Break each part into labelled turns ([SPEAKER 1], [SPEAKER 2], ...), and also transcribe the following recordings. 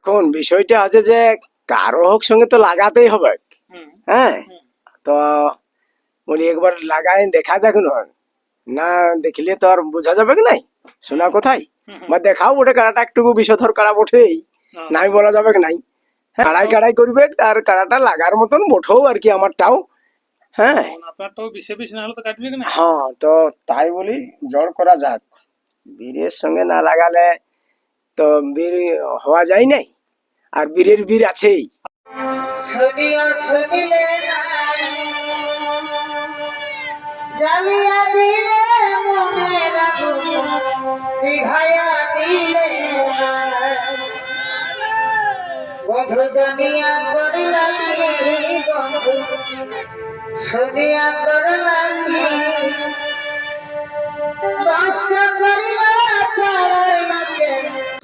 [SPEAKER 1] দেখুন বিষয়টা আছে যে কারো হোক সঙ্গে তো লাগাতেই হবে। হ্যাঁ, তো বলি একবার লাগাই দেখা যাক না দেখলে তো আর বোঝা যাবে কি নাই শোনা কোথায় বা দেখাও বটে কাড়াটা একটু বিষধর কাড়া বটেই নাই বলা যাবে কি নাই। কাড়াই কাড়াই করবে আর কাড়াটা লাগার মতন বটেও আর কি আমারটাও। হ্যাঁ হ্যাঁ, তো তাই বলি জোর করা যাক, বীরের সঙ্গে না লাগালে তো বীর হওয়া যায় নাই, আর বীরের বীর আছেই।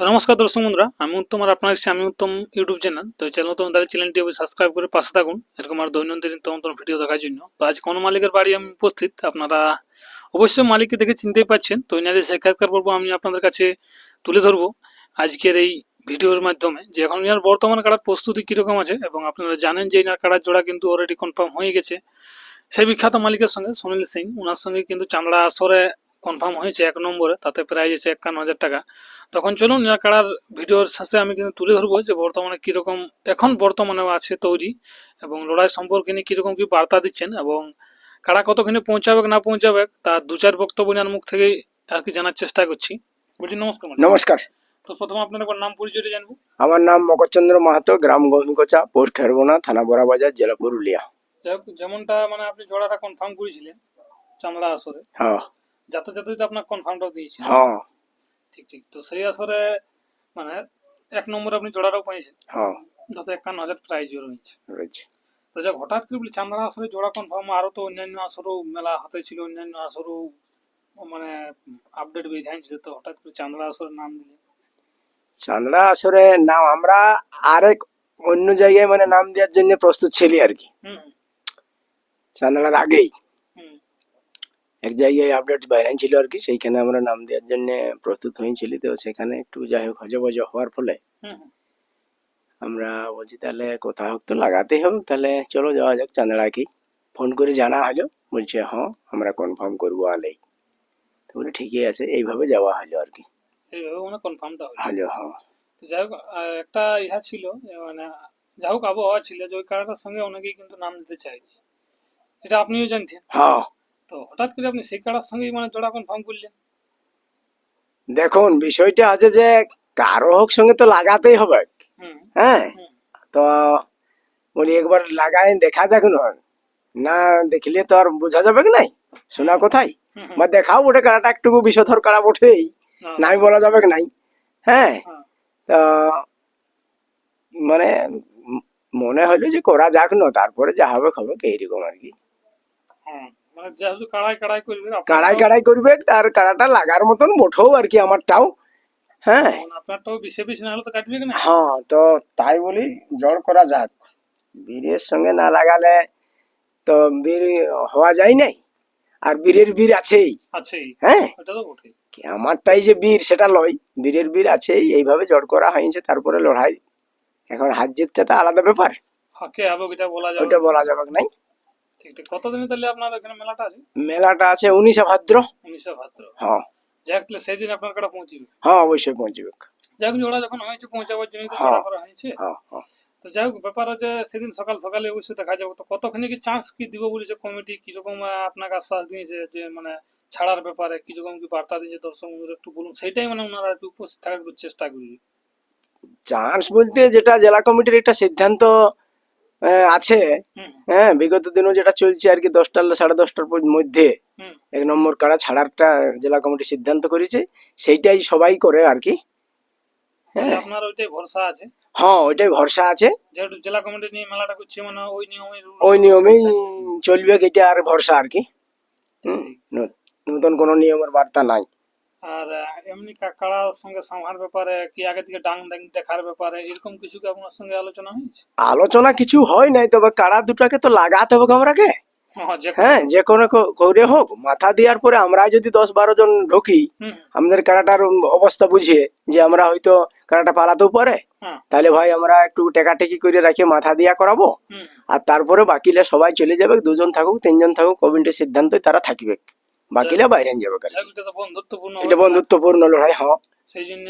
[SPEAKER 2] নমস্কার দর্শক বন্ধুরা, আমি উত্তম আর আপনার আমি উত্তম ইউটিউব চ্যানেল। তো চ্যানেলটি সাবস্ক্রাইব করে পাশে থাকুন এরকম আর দৈনন্দিন তখন ভিডিও দেখার জন্য। তো আজ কোন মালিকের বাড়ি আমি উপস্থিত, আপনারা অবশ্যই মালিককে দেখে চিনতেই পাচ্ছেন। তো এনাদের সাক্ষাৎকার পর্ব আমি আপনাদের কাছে তুলে ধরবো আজকের এই ভিডিওর মাধ্যমে, যে এখন এনার বর্তমান কাড়ার প্রস্তুতি কিরকম আছে, এবং আপনারা জানেন যে এনার কাড়ার জোড়া কিন্তু অলরেডি কনফার্ম হয়ে গেছে সেই বিখ্যাত মালিকের সঙ্গে, সুনীল সিং। ওনার সঙ্গে কিন্তু চামড়া আসরে কনফার্ম হয়েছে 1 নম্বরে, তাতে প্রাইজ আছে 51,000 টাকা। তখন চলুন কাড়ার ভিডিওর শেষে আমি কিন্তু তুলে ধরবো যে বর্তমানে কিরকম এখন বর্তমানে আছে তৈরি, এবং লড়াই সম্পর্কে নিয়ে কিরকম কি বার্তা দিচ্ছেন, এবং কাড়া কতখানি পৌঁছাবে না পৌঁছাবে তার 2-4 বক্তব্য নেওয়ার মুখ থেকে আর কি জানার চেষ্টা করছি। বলছি নমস্কার।
[SPEAKER 1] নমস্কার।
[SPEAKER 2] তো প্রথমে আপনার একবার নাম পরিচয় জানবো।
[SPEAKER 1] আমার নাম মকরচন্দ্র মাহাতো, গ্রাম গহিনকোচা, পোস্ট হেরবোনা, থানা বড়াবাজার, জেলা পুরুলিয়া।
[SPEAKER 2] যেমনটা আপনি জোড়াটা কনফার্ম করেছিলেন চামড়া আসরে,
[SPEAKER 1] হ্যাঁ
[SPEAKER 2] যাতে তো আপনার কনফার্মটাও দিয়েছিলেন।
[SPEAKER 1] হ্যাঁ
[SPEAKER 2] ঠিক ঠিক। তো সেই আসরে 1 নম্বরে আপনি জোড়াটাও পাইছেন।
[SPEAKER 1] হ্যাঁ,
[SPEAKER 2] যাতে 51,000 প্রাইজও
[SPEAKER 1] রয়েছে।
[SPEAKER 2] তো যাক, হঠাৎ করে বলি চামড়া আসরে জোড়া কনফার্ম, আরো তো অন্যান্য আসরও মেলা হাতে ছিল, অন্যান্য আসরও আপডেট বেরিয়েছিল, তো হঠাৎ করে চামড়া আসরের নাম দিলে?
[SPEAKER 1] চান্দড়া আসরে নাম আমরা আরেক অন্য জায়গায় নাম দেওয়ার জন্য প্রস্তুত ছিলি আর কি। চান্দড়ার আগেই এক জায়গায় আপডেট বাইরে ছিল আর কি, সেইখানে আমরা নাম দেওয়ার জন্য প্রস্তুত হয়েছিল। তো সেখানে একটু যাই হোক হজবজ হওয়ার ফলে আমরা বলছি তাহলে কোথাও হোক তো লাগাতেই হবে, তাহলে চলো যাওয়া যাক চান্দড়াকেই। ফোন করে জানা হলো, বলছে হ্যাঁ আমরা কনফার্ম করবো আলেই। তো বলে ঠিকই আছে, এইভাবে যাওয়া হলো আর কি।
[SPEAKER 2] এইভাবে কনফার্মটা
[SPEAKER 1] হলো। হ্যাঁ,
[SPEAKER 2] যাই হোক, একটা ইহা ছিল যাই হোক আবহাওয়া ছিল যে ওই কারাটার সঙ্গে অনেকেই কিন্তু নাম দিতে চায়, এটা আপনিও জানতেন।
[SPEAKER 1] হ্যাঁ।
[SPEAKER 2] তো হঠাৎ করে আপনি সেই কারার সঙ্গেই জোড়া কনফার্ম করলেন?
[SPEAKER 1] দেখুন বিষয়টা আছে যে কারো হোক সঙ্গে তো লাগাতেই হবে। হ্যাঁ, তো বলি একবার লাগাই দেখা যাক না দেখলে তো আর বোঝা যাবে কি নাই শোনা কোথায় বা দেখাও বটে কাড়াটা একটু বিষধর কাড়া বটেই নাই বলা যাবে কি নাই। হ্যাঁ, তো মনে হলো যে করা যাক না, তারপরে যা হবে হবে এইরকম আর কি। কাড়াই কাড়াই করবে তার কাড়াটা লাগার মতন বটেও আর কি আমারটাও। হ্যাঁ, হ্যাঁ, তো তাই বলি জোর করা যাক, বীরের সঙ্গে না লাগালে তো বীর হওয়া যায় নাই, আর বীরের বীর আছেই। হ্যাঁ, আমারটাই যে বীর সেটা লয়, বীরের বীর আছেই, এইভাবে জোর করা হয়েছে। তারপরে লড়াই, এখন হার জিতটা তো আলাদা ব্যাপার, ওটা বলা যাবে নাই।
[SPEAKER 2] কতদিনে তাহলে আপনার এখানে মেলাটা আছে?
[SPEAKER 1] মেলাটা আছে 19 ভাদ্র।
[SPEAKER 2] 19 ভাদ্র।
[SPEAKER 1] হ্যাঁ,
[SPEAKER 2] যাক তাহলে সেই দিন আপনার কাছে পৌঁছবে।
[SPEAKER 1] হ্যাঁ অবশ্যই পৌঁছবে।
[SPEAKER 2] যাক জোড়া যখন হয়েছে পৌঁছাবার জন্য তো জোড়া করা হয়েছে। তো যাই হোক ব্যাপার আছে, সেদিন সকাল সকালে অবশ্যই দেখা যাবে। তো কতখানি কি চান্স কি দিব বলেছে কমিটি, কিরকম আপনাকে আশ্বাস দিয়েছে যে ছাড়ার ব্যাপারে কিরকম কি বার্তা দিয়েছে দর্শক বন্ধুরা একটু বলুন, সেইটাই ওনারা একটু উপস্থিত থাকার চেষ্টা করবে।
[SPEAKER 1] চান্স বলতে যেটা জেলা কমিটির একটা সিদ্ধান্ত আছে, হ্যাঁ, বিগত দিনও যেটা চলছে আর কি, 10টা 10:30টার মধ্যে 1 নম্বর কাড়া ছাড়ারটা জেলা কমিটি সিদ্ধান্ত করেছে, সেইটাই সবাই করে আর কি।
[SPEAKER 2] হ্যাঁ, আপনার ওইটাই ভরসা আছে?
[SPEAKER 1] হ্যাঁ, ওইটাই ভরসা আছে,
[SPEAKER 2] যেহেতু জেলা কমিটি নিয়ে মেলাটা করছে
[SPEAKER 1] ওই নিয়মেই চলবে, এটা আর ভরসা আর কি। নতুন কোন নিয়মের বার্তা নাই।
[SPEAKER 2] আর এমনি কাড়ার সঙ্গে সংহার ব্যাপারে কি আগে থেকে ডাং দেখার ব্যাপারে এরকম কিছু কি আপনার সঙ্গে আলোচনা হয়েছে?
[SPEAKER 1] আলোচনা কিছু হয় নাই, তবে কাড়া দুটাকে তো লাগাতে হবে আমরাকে।
[SPEAKER 2] হ্যাঁ, যে কোনো।
[SPEAKER 1] হ্যাঁ, যে কোনো করে হোক মাথা দেওয়ার পরে আমরা যদি 10-12 জন ঢুকি
[SPEAKER 2] হুম,
[SPEAKER 1] আমাদের কারাটার অবস্থা বুঝিয়ে যে আমরা হয়তো কারাটা পালাতেও পারে,
[SPEAKER 2] হ্যাঁ,
[SPEAKER 1] তাহলে ভাই আমরা একটু টেকাটেকি করে রাখি মাথা দিয়া করাবো।
[SPEAKER 2] হুম,
[SPEAKER 1] আর তারপরে বাকিলে সবাই চলে যাবে, 2 জন থাকুক 3 জন থাকুক কমিটির সিদ্ধান্ত তারা থাকবে, বাকিলে বাইরে যাবে আর কি।
[SPEAKER 2] এটা তো বন্ধুত্বপূর্ণ
[SPEAKER 1] এটা
[SPEAKER 2] হবে।
[SPEAKER 1] বন্ধুত্বপূর্ণ লড়াই। হ্যাঁ,
[SPEAKER 2] সেই জন্য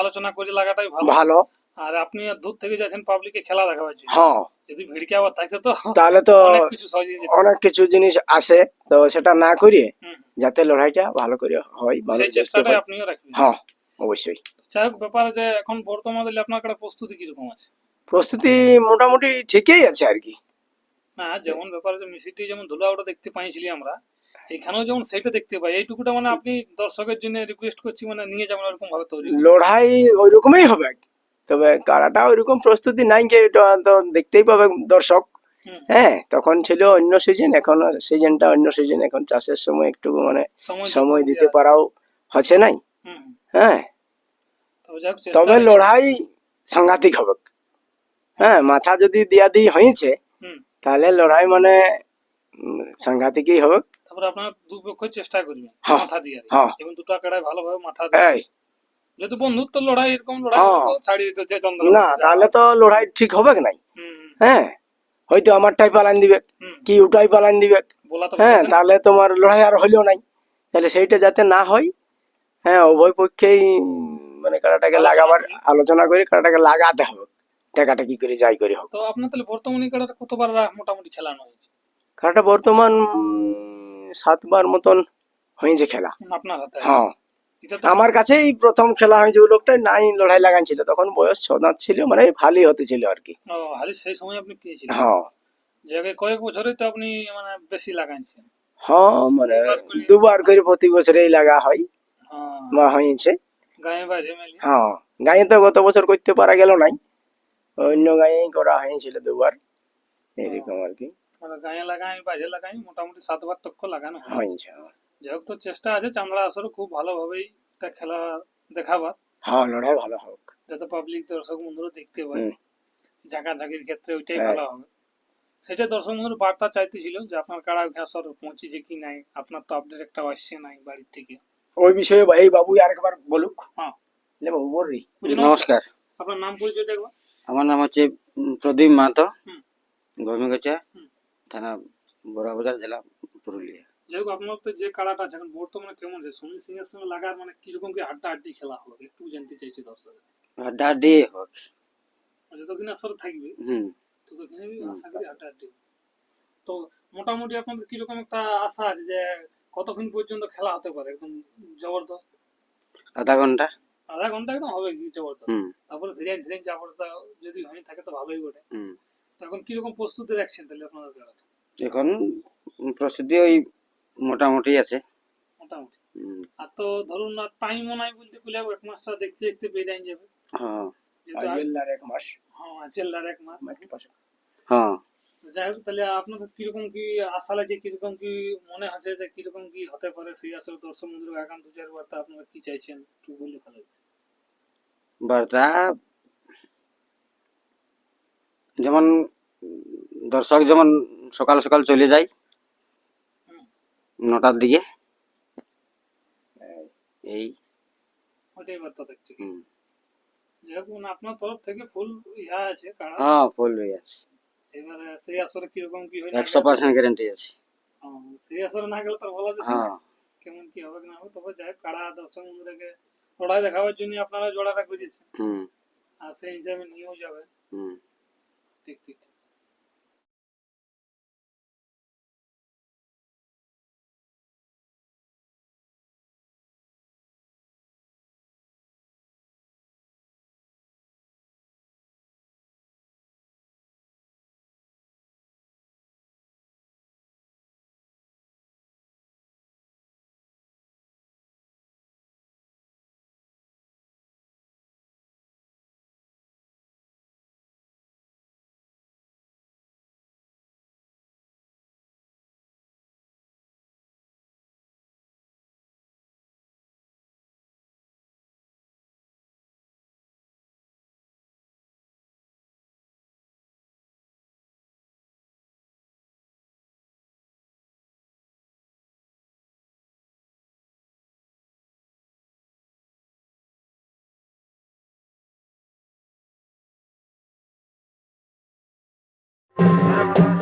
[SPEAKER 2] আলোচনা করে লাগাটাই ভালো।
[SPEAKER 1] ভালো।
[SPEAKER 2] আর আপনি আর দূর থেকে যাচ্ছেন পাবলিকে খেলা দেখাবার জন্য,
[SPEAKER 1] হ্যাঁ,
[SPEAKER 2] যদি ভিড়কে আবার থাকতে তো
[SPEAKER 1] তাহলে তো
[SPEAKER 2] অনেক কিছু সহজে যেত।
[SPEAKER 1] অনেক কিছু জিনিস আছে, তো সেটা না করিয়ে
[SPEAKER 2] হুম,
[SPEAKER 1] যাতে লড়াইটা ভালো করে হয়, মানুষ
[SPEAKER 2] সেই
[SPEAKER 1] দেখতে
[SPEAKER 2] চেষ্টাটাই
[SPEAKER 1] পায়।
[SPEAKER 2] আপনিও রাখবেন।
[SPEAKER 1] হ্যাঁ, অবশ্যই।
[SPEAKER 2] যাই হোক, ব্যাপার যে এখন বর্তমানে আপনার কাছে প্রস্তুতি কিরকম আছে?
[SPEAKER 1] প্রস্তুতি মোটামুটি ঠিকই আছে আর কি।
[SPEAKER 2] না, যেমন ব্যাপার যে মিষ্টি যেমন ধুলাওটা দেখতে পাইছিলি আমরা, এখানেও যেমন সেটা দেখতে পাই, এইটুকুটা মানে আপনি দর্শকের জন্য রিকোয়েস্ট করছি, মানে নিয়ে যাবেন এরকম ভাবে তৈরি করে।
[SPEAKER 1] লড়াই ওই রকমই হবে, তবে কারাটা ওইরকম প্রস্তুতি নাই যে এটা তো দেখতেই পাবে দর্শক।
[SPEAKER 2] হুম,
[SPEAKER 1] হ্যাঁ, তখন ছিল অন্য সিজন, এখন সিজনটা অন্য সিজন, এখন চাষের সময় একটু মানে সময় দিতে
[SPEAKER 2] আছে।
[SPEAKER 1] পারাও হচ্ছে নাই।
[SPEAKER 2] হুম,
[SPEAKER 1] হ্যাঁ,
[SPEAKER 2] তবে যাই হোক, চেষ্টা
[SPEAKER 1] তবে
[SPEAKER 2] রেখে-
[SPEAKER 1] লড়াই সাংঘাতিক হবে। হ্যাঁ, মাথা যদি দিয়া দিয়ে হয়েছে
[SPEAKER 2] হুম,
[SPEAKER 1] তাহলে লড়াই মানে সাংঘাতিকই হবে।
[SPEAKER 2] তারপরে আপনার দুপক্ষই চেষ্টা করবেন
[SPEAKER 1] হ্যাঁ,
[SPEAKER 2] মাথা দিয়ে,
[SPEAKER 1] হ্যাঁ,
[SPEAKER 2] এবং দুটো আঁকড়ায় ভালোভাবে মাথা দিয়ে,
[SPEAKER 1] এই,
[SPEAKER 2] যদি বন্ধুত্ব লড়াই এরকম লড়াই হলে
[SPEAKER 1] হ্যাঁ,
[SPEAKER 2] তো ছাড়িয়ে দিতে চাই
[SPEAKER 1] না
[SPEAKER 2] চন্দ্রবাবু
[SPEAKER 1] তাহলে তো লড়াই ঠিক হবে নাই।
[SPEAKER 2] হুম,
[SPEAKER 1] হ্যাঁ, হয়তো আমারটাই পালান দিবে,
[SPEAKER 2] হুম,
[SPEAKER 1] কি ওটাই পালান দিবে।
[SPEAKER 2] বলা তো
[SPEAKER 1] হ্যাঁ,
[SPEAKER 2] ভরসা নেই।
[SPEAKER 1] তাহলে তোমার লড়াই আর হইলো নাই। তাহলে সেইটা যাতে না হয়, হ্যাঁ, উভয় পক্ষেই মানে কারাটাকে
[SPEAKER 2] আলোচনা
[SPEAKER 1] লাগাবার
[SPEAKER 2] করে।
[SPEAKER 1] আলোচনা করে কারাটাকে লাগাতে হবে, টাকাটাকি করে যাই করে হোক।
[SPEAKER 2] তো আপনার তাহলে বর্তমানে কাটাটা কতবার মোটামুটি খেলানো হয়েছে
[SPEAKER 1] কারাটা বর্তমান 7 বার মতন হয়েছে খেলা।
[SPEAKER 2] আপনার হাতে আছে?
[SPEAKER 1] হ্যাঁ,
[SPEAKER 2] এটা তো
[SPEAKER 1] আমার কাছেই প্রথম খেলা হয়েছে, ওই লোকটাই নাই লড়াই লাগাইছিল, তখন বয়স 6 দাঁত ছিল, মানে ভালোই হতে ছিল আর কি।
[SPEAKER 2] ও, হালি সেই সময় আপনি পেয়েছিলেন,
[SPEAKER 1] হ্যাঁ,
[SPEAKER 2] যে আগে কয়েক বছরে তো আপনি মানে বেশি লাগাইছেন।
[SPEAKER 1] হ্যাঁ, মানে
[SPEAKER 2] দুবার করে।
[SPEAKER 1] 2বার করে প্রতি বছরেই লাগা হয়
[SPEAKER 2] হ্যাঁ,
[SPEAKER 1] বা হয়েছে।
[SPEAKER 2] গায়ে বাইরে মেলি।
[SPEAKER 1] হ্যাঁ, গাঁয়ে তো গত বছর করতে পারা গেল নাই,
[SPEAKER 2] হুম,
[SPEAKER 1] অন্য গাঁয়েই করা হয়েছিল 2বার,
[SPEAKER 2] ও,
[SPEAKER 1] এরকম আর কি
[SPEAKER 2] মানে গায়ে লাগাই বাইরে লাগাই মোটামুটি 7বার তক্ক লাগানো হয়েছে।
[SPEAKER 1] হয়েছে।
[SPEAKER 2] যাই হোক, তো চেষ্টা আছে চামড়া আসরে খুব ভালোভাবেই একটা খেলা দেখাবার,
[SPEAKER 1] হ্যাঁ, লড়াই ভালো হোক।
[SPEAKER 2] যাতে পাবলিক দর্শক বন্ধুরা দেখতে পায়।
[SPEAKER 1] হুম,
[SPEAKER 2] ঝাঁকাঝাঁকির ক্ষেত্রে ওইটাই
[SPEAKER 1] হ্যাঁ,
[SPEAKER 2] ভালো হবে। সেটা দর্শক বন্ধুর বার্তা চাইতেছিল যে আপনার কারা ঘাসর পৌঁছেছে কি নাই, আপনার তো আপডেট একটা আসছে নাই বাড়ির থেকে।
[SPEAKER 1] ওই বিষয়ে এই বাবু আরেকবার বলুক।
[SPEAKER 2] হ্যাঁ,
[SPEAKER 1] লে বাবু বল রি।
[SPEAKER 2] বুঝি,
[SPEAKER 3] নমস্কার,
[SPEAKER 2] আপনার নাম পরিচয় দেখবো।
[SPEAKER 3] আমার নাম হচ্ছে প্রদীপ মাহাতো,
[SPEAKER 2] হুম,
[SPEAKER 3] গরমিগোচা
[SPEAKER 2] হুম।
[SPEAKER 3] থানা, বড়াবাজার, জেলা পুরুলিয়া।
[SPEAKER 2] যাই হোক, আপনার তো যে কারাটা আছে এখন বর্তমানে কেমন আছে, সুনীল সিং এর সঙ্গে লাগার মানে কিরকম কি হাড্ডাহাড্ডি খেলা হবে একটু জানতে চাইছি দর্শক।
[SPEAKER 3] হাড্ডাহাড্ডি হোক।
[SPEAKER 2] যতদিন আসরে থাকবে
[SPEAKER 3] হুম,
[SPEAKER 2] ততদিনই
[SPEAKER 3] হুম।
[SPEAKER 2] আশা করি হাড্ডাহাড্ডি হবে। তো মোটামুটি আপনাদের কিরকম একটা আশা আছে যে কতক্ষণ পর্যন্ত খেলা হতে পারে একদম জবরদস্ত?
[SPEAKER 3] আধা ঘন্টা।
[SPEAKER 2] আধা ঘন্টা একদম হবে কি জবরদস্ত।
[SPEAKER 3] হুম,
[SPEAKER 2] তারপরে ধীরে ধীরে জবরদস্ত যদি হয়ে থাকে তো ভালোই বটে।
[SPEAKER 3] হুম।
[SPEAKER 2] তো এখন কিরকম প্রস্তুতি রাখছেন তাহলে আপনাদের খেলাটা?
[SPEAKER 3] এখন প্রস্তুতি ওই মোটামুটি আছে।
[SPEAKER 2] মোটামুটি।
[SPEAKER 3] হুম,
[SPEAKER 2] আর তো ধরুন না, টাইমও নাই বলতে গেলে এক মাসটা দেখতে দেখতে বেরিয়ে যাবে,
[SPEAKER 3] হ্যাঁ,
[SPEAKER 2] যেহেতু
[SPEAKER 1] আজেল্লার 1 মাস।
[SPEAKER 2] হ্যাঁ, চেল্লার 1 মাস।
[SPEAKER 3] হ্যাঁ।
[SPEAKER 2] যাই হোক, তাহলে আপনাদের কিরকম কি আশা লাগছে, কিরকম কি মনে হচ্ছে যে কিরকম কি হতে পারে, সেই আসলে দর্শক বন্ধুরা আগাম 2-4 বার্তা আপনারা কি চাইছেন একটু বললে ভালো হতো।
[SPEAKER 3] বার্তা যেমন দর্শক যেমন সকাল সকাল চলে যায়
[SPEAKER 2] হুম,
[SPEAKER 3] 9টার দিকে, এই।
[SPEAKER 2] ওইটাই বার্তা দেখছি।
[SPEAKER 3] হুম,
[SPEAKER 2] যাই হোক, মানে আপনার তরফ থেকে ফুল ইহা আছে কারণ
[SPEAKER 3] হ্যাঁ, ফুল আছে।
[SPEAKER 2] এবারে সেই আসরে কিরকম কি হয় না গেলে
[SPEAKER 3] 100% গ্যারান্টি আছে।
[SPEAKER 2] সেই আসরে না গেলে তো আর বলা যাচ্ছে না
[SPEAKER 3] হ্যাঁ,
[SPEAKER 2] কেমন কি হবে না হবে। তবে যাই হোক, কারা দর্শক বন্ধুদেরকে লড়াই দেখাবার জন্য আপনারা জোড়াটা করেছেন,
[SPEAKER 3] হুম,
[SPEAKER 2] আর সেই হিসাবে নিয়েও যাবে।
[SPEAKER 3] হুম।
[SPEAKER 2] ঠিক ঠিক। ধন্যবাদ।